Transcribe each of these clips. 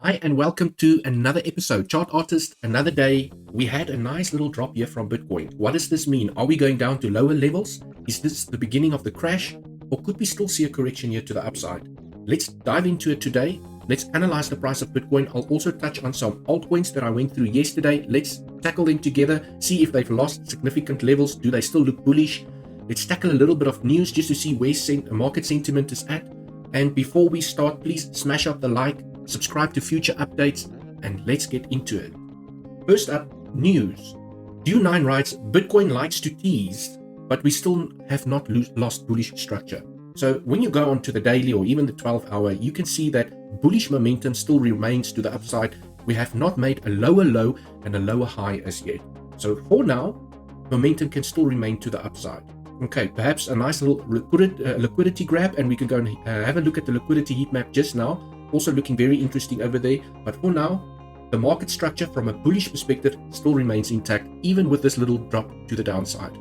Hi, and welcome to another episode. Chart Artist, another day. We had a nice little drop here from Bitcoin. What does this mean? Are we going down to lower levels? Is this the beginning of the crash? Or could we still see a correction here to the upside? Let's dive into it today. Let's analyze the price of Bitcoin. I'll also touch on some altcoins that I went through yesterday. Let's tackle them together, see if they've lost significant levels. Do they still look bullish? Let's tackle a little bit of news just to see where market sentiment is at. And before we start, please smash up the like, subscribe to future updates, and let's get into it. First up, news. Due9 writes, Bitcoin likes to tease, but we still have not lost bullish structure. So when you go on to the daily or even the 12-hour, you can see that bullish momentum still remains to the upside. We have not made a lower low and a lower high as yet. So for now, momentum can still remain to the upside. Okay, perhaps a nice little liquidity grab, and we can go and have a look at the liquidity heat map just now. Also looking very interesting over there. But for now, the market structure from a bullish perspective still remains intact, even with this little drop to the downside.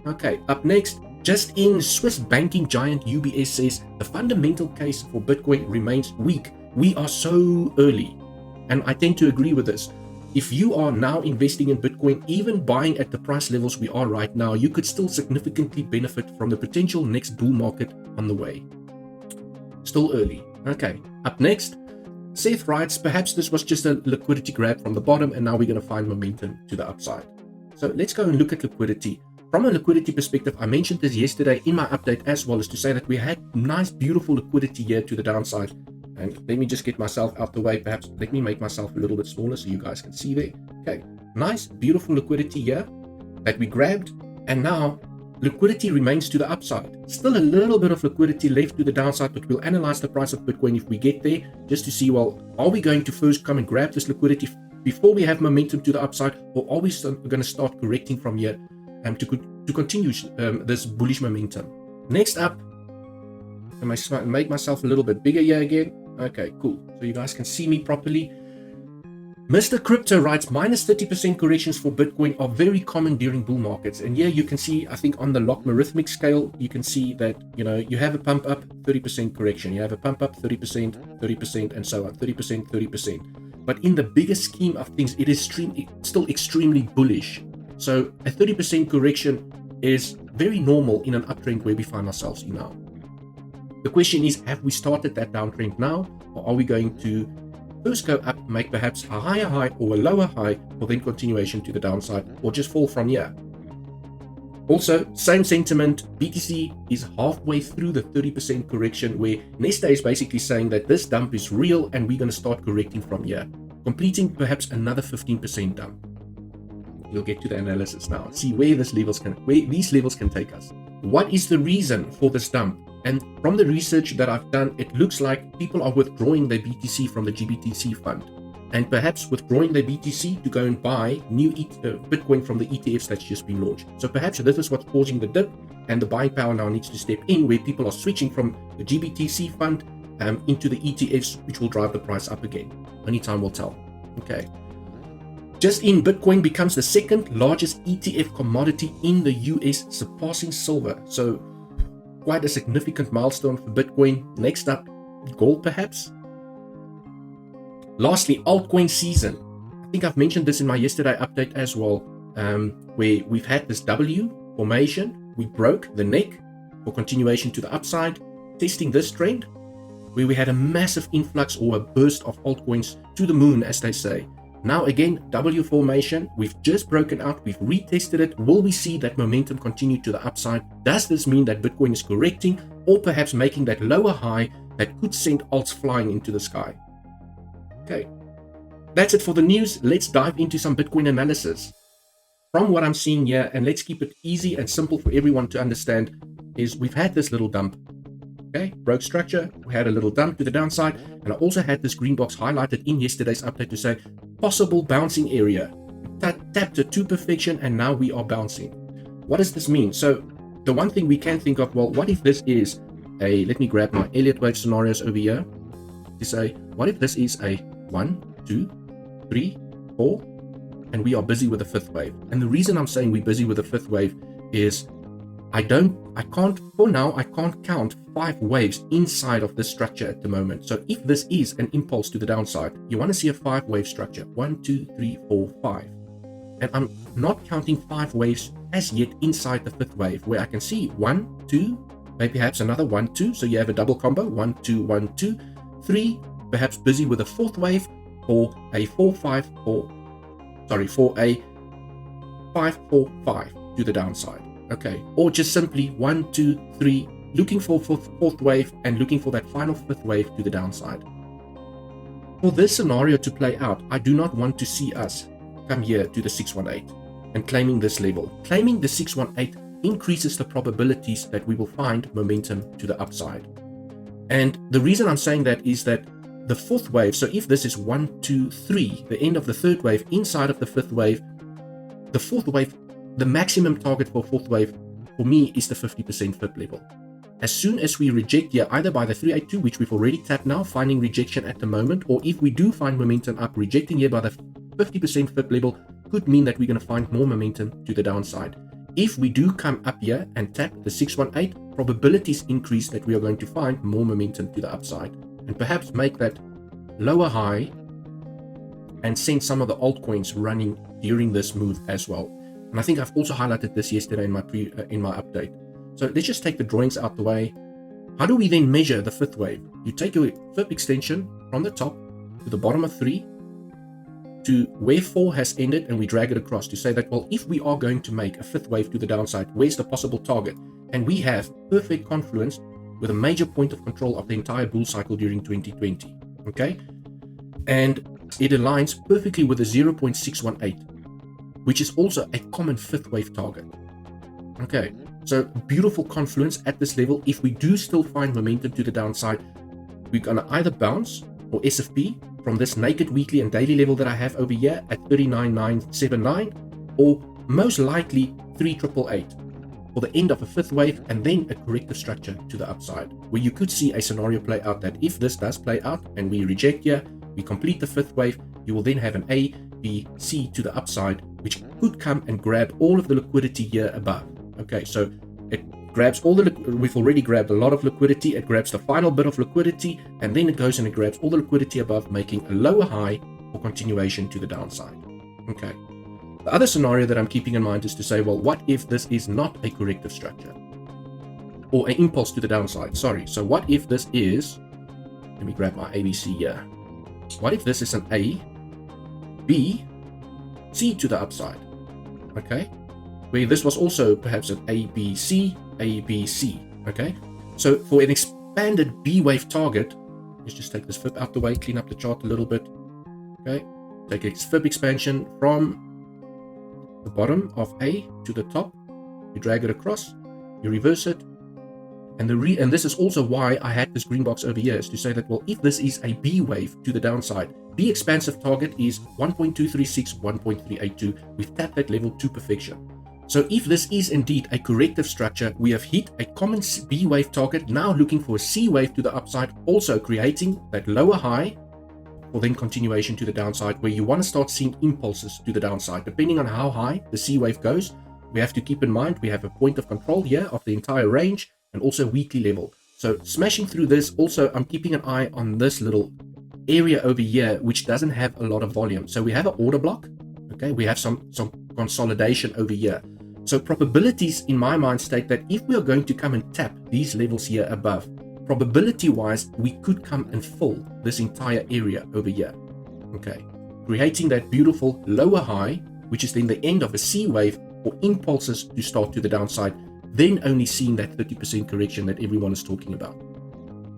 Okay, up next, just in, Swiss banking giant UBS says the fundamental case for Bitcoin remains weak. We are so early. And I tend to agree with this. If you are now investing in Bitcoin, even buying at the price levels we are right now, you could still significantly benefit from the potential next bull market on the way. Still early. Okay, up next, Seth writes, perhaps this was just a liquidity grab from the bottom and now we're going to find momentum to the upside. So let's go and look at liquidity. From a liquidity perspective, I mentioned this yesterday in my update as well, as to say that we had nice, beautiful liquidity here to the downside. And let me just get myself out the way. Perhaps let me make myself a little bit smaller so you guys can see there. Okay, nice, beautiful liquidity here that we grabbed. And now liquidity remains to the upside. Still a little bit of liquidity left to the downside, but we'll analyze the price of Bitcoin if we get there, just to see, well, are we going to first come and grab this liquidity before we have momentum to the upside, or are we going to start correcting from here to continue this bullish momentum? Next up, I make myself a little bit bigger here again. Okay, cool. So you guys can see me properly. Mr. Crypto writes, minus 30% corrections for Bitcoin are very common during bull markets. And here you can see, I think on the logarithmic scale, you can see that, you have a pump up, 30% correction. You have a pump up, 30%, 30%, and so on, 30%, 30%. But in the bigger scheme of things, it is still extremely bullish. So a 30% correction is very normal in an uptrend where we find ourselves in now. The question is, have we started that downtrend now, or are we going to first go up, make perhaps a higher high or a lower high, or then continuation to the downside, or just fall from here? Also, same sentiment, BTC is halfway through the 30% correction, where Nesta is basically saying that this dump is real and we're going to start correcting from here, completing perhaps another 15% dump. We'll get to the analysis now, see where these levels can take us. What is the reason for this dump? And from the research that I've done, it looks like people are withdrawing their BTC from the GBTC fund, and perhaps withdrawing their BTC to go and buy new Bitcoin from the ETFs that's just been launched. So perhaps this is what's causing the dip, and the buying power now needs to step in, where people are switching from the GBTC fund into the ETFs, which will drive the price up again. Only time will tell. Okay. Just in, Bitcoin becomes the second largest ETF commodity in the US, surpassing silver. So quite a significant milestone for Bitcoin. Next up, gold perhaps. Lastly, altcoin season. I think I've mentioned this in my yesterday update as well, where we've had this W formation. We broke the neck for continuation to the upside, testing this trend, where we had a massive influx or a burst of altcoins to the moon, as they say. Now again, W formation, we've just broken out, we've retested it. Will we see that momentum continue to the upside? Does this mean that Bitcoin is correcting, or perhaps making that lower high that could send alts flying into the sky? Okay, that's it for the news. Let's dive into some Bitcoin analysis. From what I'm seeing here, and let's keep it easy and simple for everyone to understand, is we've had this little dump. Okay, broke structure, we had a little dump to the downside, and I also had this green box highlighted in yesterday's update to say possible bouncing area. Tapped it to perfection, and now we are bouncing. What does this mean? So the one thing we can think of, well, what if this is let me grab my Elliott wave scenarios over here to say, what if this is a 1, 2, 3, 4, and we are busy with the fifth wave? And the reason I'm saying we're busy with the fifth wave is I can't, for now, I can't count 5 waves inside of this structure at the moment. So if this is an impulse to the downside, you want to see a 5-wave structure. 1, 2, 3, 4, 5. And I'm not counting 5 waves as yet inside the 5th wave, where I can see 1, 2, maybe perhaps another 1, 2. So you have a double combo, 1, 2, 1, 2, 3, perhaps busy with a 4th wave, or a 4, 5, 4, sorry, for a 5, 4, 5 to the downside. Okay, or just simply 1, 2, 3, looking for 4th wave and looking for that final 5th wave to the downside. For this scenario to play out, I do not want to see us come here to the 618 and claiming this level. Claiming the 618 increases the probabilities that we will find momentum to the upside. And the reason I'm saying that is that the 4th wave, so if this is 1, 2, 3, the end of the 3rd wave, inside of the 5th wave, the 4th wave, the maximum target for 4th wave for me is the 50% FIB level. As soon as we reject here, either by the 382, which we've already tapped now, finding rejection at the moment, or if we do find momentum up, rejecting here by the 50% FIB level could mean that we're going to find more momentum to the downside. If we do come up here and tap the 618, probabilities increase that we are going to find more momentum to the upside and perhaps make that lower high and send some of the altcoins running during this move as well. And I think I've also highlighted this yesterday in my update. So let's just take the drawings out the way. How do we then measure the 5th wave? You take your FIB extension from the top to the bottom of 3 to where 4 has ended, and we drag it across to say that, well, if we are going to make a 5th wave to the downside, where's the possible target? And we have perfect confluence with a major point of control of the entire bull cycle during 2020. Okay? And it aligns perfectly with the 0.618, which is also a common 5th wave target. Okay, so beautiful confluence at this level. If we do still find momentum to the downside, we're going to either bounce or SFP from this naked weekly and daily level that I have over here at 39,979, or most likely 3,888 for the end of a 5th wave, and then a corrective structure to the upside, where you could see a scenario play out that if this does play out and we reject here, we complete the 5th wave, you will then have an A, B, C to the upside, which could come and grab all of the liquidity here above. Okay, so it grabs all the, we've already grabbed a lot of liquidity, it grabs the final bit of liquidity, and then it goes and it grabs all the liquidity above, making a lower high for continuation to the downside. Okay. The other scenario that I'm keeping in mind is to say, well, what if this is not a corrective structure or an impulse to the downside? Sorry. So what if this is, let me grab my ABC here. What if this is an A, B, C to the upside? Okay. Where this was also perhaps an A, B, C, A, B, C. Okay. So for an expanded B wave target, let's just take this FIB out the way, clean up the chart a little bit. Okay. Take its FIB expansion from the bottom of A to the top, you drag it across, you reverse it, and this is also why I had this green box over here, is to say that, well, if this is a B wave to the downside, B expansive target is 1.236, 1.382. We've tapped that level to perfection. So if this is indeed a corrective structure, we have hit a common B wave target, now looking for a C wave to the upside, also creating that lower high, or then continuation to the downside, where you want to start seeing impulses to the downside. Depending on how high the C wave goes, we have to keep in mind we have a point of control here of the entire range and also weekly level. So smashing through this, also I'm keeping an eye on this little area over here, which doesn't have a lot of volume. So we have an order block, okay, we have some consolidation over here. So probabilities in my mind state that if we are going to come and tap these levels here above, probability wise, we could come and fill this entire area over here. Okay, creating that beautiful lower high, which is then the end of a C wave or impulses to start to the downside, then only seeing that 30% correction that everyone is talking about.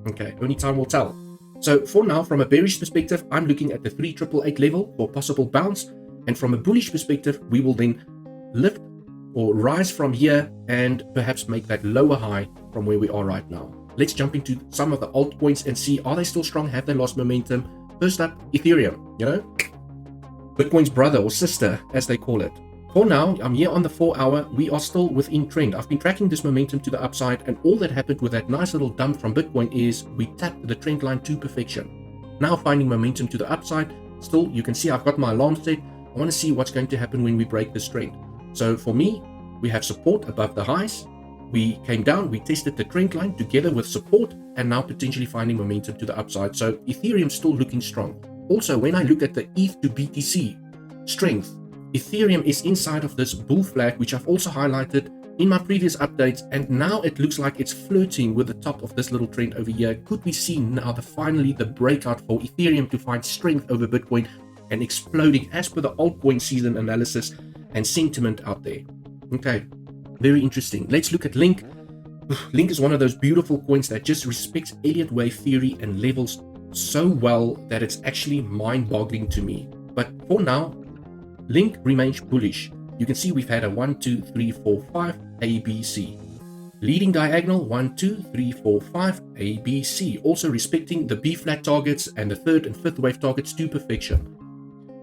Okay, only time will tell. So for now, from a bearish perspective, I'm looking at the 3,888 level for possible bounce. And from a bullish perspective, we will then lift or rise from here and perhaps make that lower high from where we are right now. Let's jump into some of the altcoins and see, are they still strong? Have they lost momentum? First up, Ethereum, Bitcoin's brother or sister, as they call it. For now, I'm here on the 4 hour. We are still within trend. I've been tracking this momentum to the upside, and all that happened with that nice little dump from Bitcoin is we tapped the trend line to perfection. Now finding momentum to the upside. Still, you can see I've got my alarm set. I want to see what's going to happen when we break this trend. So for me, we have support above the highs. we came down, we tested the trend line together with support, and now potentially finding momentum to the upside. So Ethereum still looking strong. Also, when I look at the ETH to BTC strength, Ethereum is inside of this bull flag, which I've also highlighted in my previous updates, and now it looks like it's flirting with the top of this little trend over here. Could we see now finally the breakout for Ethereum to find strength over Bitcoin and exploding as per the altcoin season analysis and sentiment out there? Okay, very interesting. Let's look at Link. Link is one of those beautiful coins that just respects Elliott wave theory and levels so well that it's actually mind-boggling to me. But for now, Link remains bullish. You can see we've had a 1, 2, 3, 4, 5 ABC. Leading diagonal 1, 2, 3, 4, 5 ABC. Also respecting the B flat targets and the third and fifth wave targets to perfection.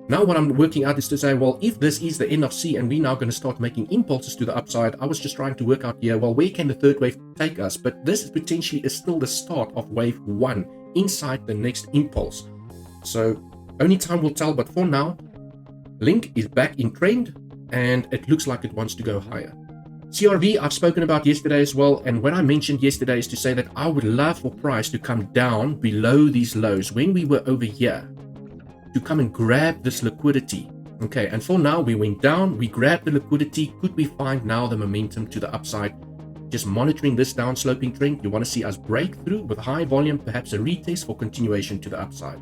Now what I'm working out is to say, well, if this is the end of C and we're now going to start making impulses to the upside, I was just trying to work out here, well, where can the third wave take us? But this potentially is still the start of wave 1 inside the next impulse. So only time will tell, but for now, Link is back in trend and it looks like it wants to go higher. CRV I've spoken about yesterday as well, and what I mentioned yesterday is to say that I would love for price to come down below these lows when we were over here, to come and grab this liquidity. Okay, and for now we went down, we grabbed the liquidity. Could we find now the momentum to the upside? Just monitoring this down sloping trend. You want to see us break through with high volume, perhaps a retest for continuation to the upside.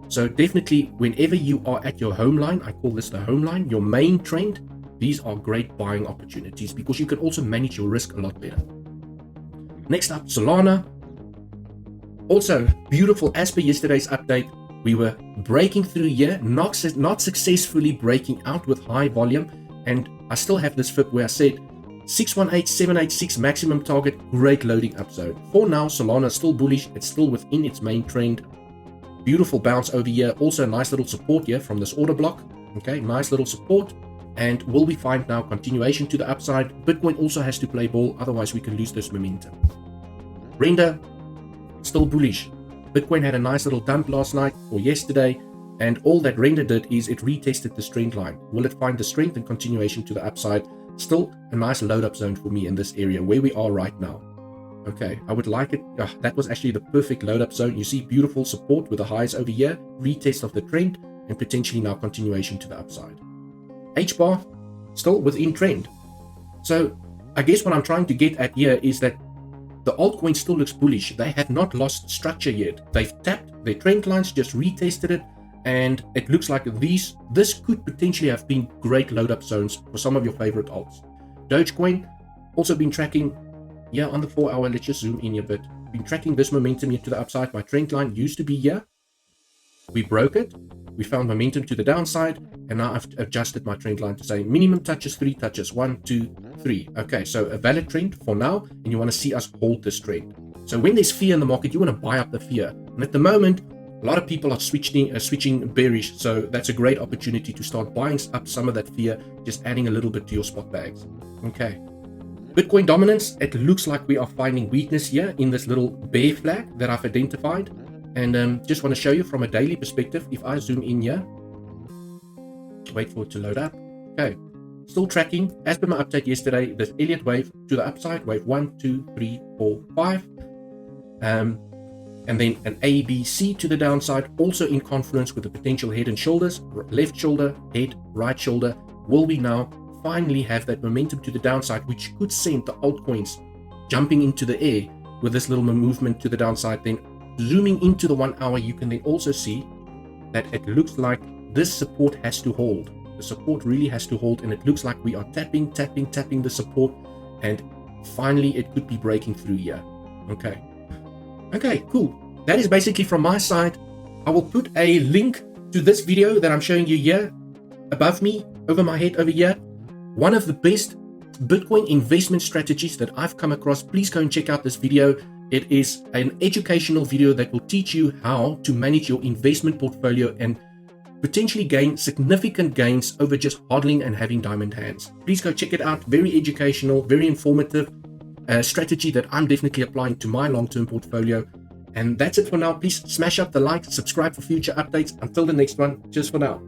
So definitely whenever you are at your home line, I call this the home line, your main trend, these are great buying opportunities because you can also manage your risk a lot better. Next up, Solana. Also beautiful as per yesterday's update. We were breaking through here, not successfully breaking out with high volume. And I still have this flip where I said 618786 maximum target, great loading up zone. For now, Solana is still bullish. It's still within its main trend. Beautiful bounce over here. Also a nice little support here from this order block. Okay, nice little support. And will we find now continuation to the upside? Bitcoin also has to play ball, otherwise we can lose this momentum. Render, still bullish. Bitcoin had a nice little dump last night or yesterday, and all that Render did is it retested the strength line. Will it find the strength and continuation to the upside? Still a nice load up zone for me in this area where we are right now. Okay, I would like it. That was actually the perfect load up zone. You see beautiful support with the highs over here, retest of the trend, and potentially now continuation to the upside. H-bar, still within trend. So I guess what I'm trying to get at here is that the altcoin still looks bullish. They have not lost structure yet. They've tapped their trend lines, just retested it, and it looks like this could potentially have been great load up zones for some of your favorite alts. Dogecoin, also been tracking, on the 4 hour, let's just zoom in a bit. Been tracking this momentum here to the upside. My trend line used to be here. We broke it. We found momentum to the downside, and now I've adjusted my trend line to say minimum touches, 3 touches, 1, 2, 3. Okay, so a valid trend for now, and you want to see us hold this trend. So when there's fear in the market, you want to buy up the fear. And at the moment, a lot of people are switching bearish, so that's a great opportunity to start buying up some of that fear, just adding a little bit to your spot bags. Okay. Bitcoin dominance, it looks like we are finding weakness here in this little bear flag that I've identified. And just want to show you from a daily perspective, if I zoom in here, wait for it to load up. Okay, still tracking, as per my update yesterday, this Elliott wave to the upside, wave 1, 2, 3, 4, 5. And then an ABC to the downside, also in confluence with the potential head and shoulders, left shoulder, head, right shoulder. Will we now finally have that momentum to the downside, which could send the altcoins jumping into the air with this little movement to the downside? Then zooming into the 1 hour, you can then also see that it looks like this support has to hold. The support really has to hold, and it looks like we are tapping the support, and finally it could be breaking through here. Okay, cool. That is basically from my side. I will put a link to this video that I'm showing you here above me, over my head over here. One of the best Bitcoin investment strategies that I've come across. Please go and check out this video. It is an educational video that will teach you how to manage your investment portfolio and potentially gain significant gains over just hodling and having diamond hands. Please go check it out. Very educational, very informative strategy that I'm definitely applying to my long-term portfolio. And that's it for now. Please smash up the like, subscribe for future updates. Until the next one, cheers for now.